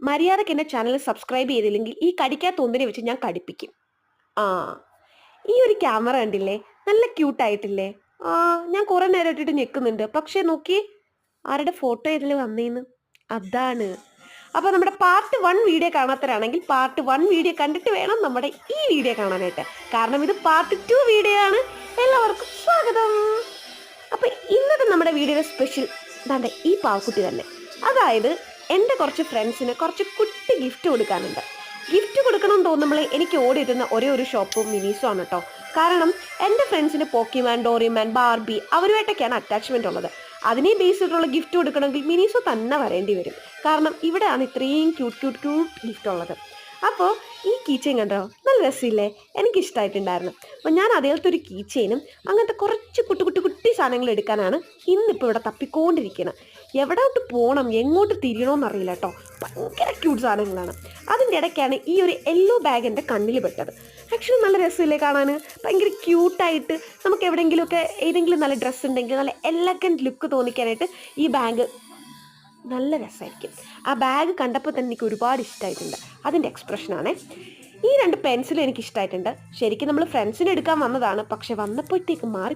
മര്യാദയ്ക്ക് എൻ്റെ channel subscribe ചെയ്തില്ലെങ്കിൽ ഈ കടിക്കാത്ത ഒന്നിനെ വെച്ച് ഞാൻ കടിപ്പിക്കും. ആ, ഈ ഒരു ക്യാമറ കണ്ടില്ലേ, നല്ല ക്യൂട്ടായിട്ടില്ലേ? ആ, ഞാൻ കുറെ നേരം ഇട്ടിട്ട് ഞെക്കുന്നുണ്ട്, പക്ഷെ നോക്കി ആരുടെ ഫോട്ടോ ഇതിൽ വന്നേന്ന്. അതാണ്. അപ്പോൾ നമ്മുടെ പാർട്ട് 1 വീഡിയോ കാണാത്തവരാണെങ്കിൽ പാർട്ട് 1 വീഡിയോ കണ്ടിട്ട് വേണം നമ്മുടെ ഈ വീഡിയോ കാണാനായിട്ട്. കാരണം ഇത് പാർട്ട് 2 വീഡിയോ ആണ്. എല്ലാവർക്കും സ്വാഗതം. അപ്പോൾ ഇന്നത്തെ നമ്മുടെ വീഡിയോയുടെ സ്പെഷ്യൽ ദാണ്ടെ ഈ പാവക്കുട്ടി തന്നെ. അതായത് എൻ്റെ കുറച്ച് ഫ്രണ്ട്സിന് കുറച്ച് കുട്ടി ഗിഫ്റ്റ് കൊടുക്കാനുണ്ട്. ഗിഫ്റ്റ് കൊടുക്കണമെന്ന് തോന്നുമ്പോൾ എനിക്ക് ഓടിയിരുന്ന ഒരേ ഒരു ഷോപ്പും മിനീസോ ആണ് കേട്ടോ. കാരണം എൻ്റെ ഫ്രണ്ട്സിന് പോക്കിമാൻ, ഡോറിമാൻ, ബാർബി അവരുമായിട്ടൊക്കെയാണ് അറ്റാച്ച്മെൻ്റ് ഉള്ളത്. അതിനെ ബേസ് ചെയ്തിട്ടുള്ള ഗിഫ്റ്റ് കൊടുക്കണമെങ്കിൽ മിനീസോ തന്നെ വരേണ്ടി വരും. കാരണം ഇവിടെയാണ് ഇത്രയും ക്യൂട്ട് ഗിഫ്റ്റ് ഉള്ളത്. അപ്പോൾ ഈ കീച്ചെയിൻ കണ്ടോ, നല്ല രസമില്ലേ? എനിക്കിഷ്ടമായിട്ടുണ്ടായിരുന്നു. അപ്പോൾ ഞാൻ അതേലത്തെ ഒരു കീച്ചെയിനും അങ്ങനത്തെ കുറച്ച് കുട്ടി സാധനങ്ങൾ എടുക്കാനാണ് ഇന്നിപ്പോൾ ഇവിടെ തപ്പിക്കൊണ്ടിരിക്കുന്നത്. എവിടോട്ട് പോകണം, എങ്ങോട്ട് തിരിയണമെന്നറിയില്ല കേട്ടോ. ഭയങ്കര ക്യൂട്ട് സാധനങ്ങളാണ്. അതിൻ്റെ ഇടയ്ക്കാണ് ഈ ഒരു യെല്ലോ ബാഗ് എൻ്റെ കണ്ണിൽ പെട്ടത്. ആക്ച്വലി നല്ല രസമില്ലേ കാണാൻ? ഭയങ്കര ക്യൂട്ടായിട്ട് നമുക്ക് എവിടെയെങ്കിലുമൊക്കെ ഏതെങ്കിലും നല്ല ഡ്രസ്സ് ഉണ്ടെങ്കിൽ നല്ല എലഗൻറ്റ് ലുക്ക് തോന്നിക്കാനായിട്ട് ഈ ബാഗ് നല്ല രസമായിരിക്കും. ആ ബാഗ് കണ്ടപ്പോൾ തന്നെ എനിക്ക് ഒരുപാട് ഇഷ്ടമായിട്ടുണ്ട്. അതിൻ്റെ എക്സ്പ്രഷനാണ്. ഈ 2 പെൻസിലും എനിക്ക് ഇഷ്ടമായിട്ടുണ്ട്. ശരിക്കും നമ്മൾ ഫ്രണ്ട്സിന് എടുക്കാൻ വന്നതാണ്, പക്ഷെ വന്നപ്പോഴത്തേക്ക് മാറി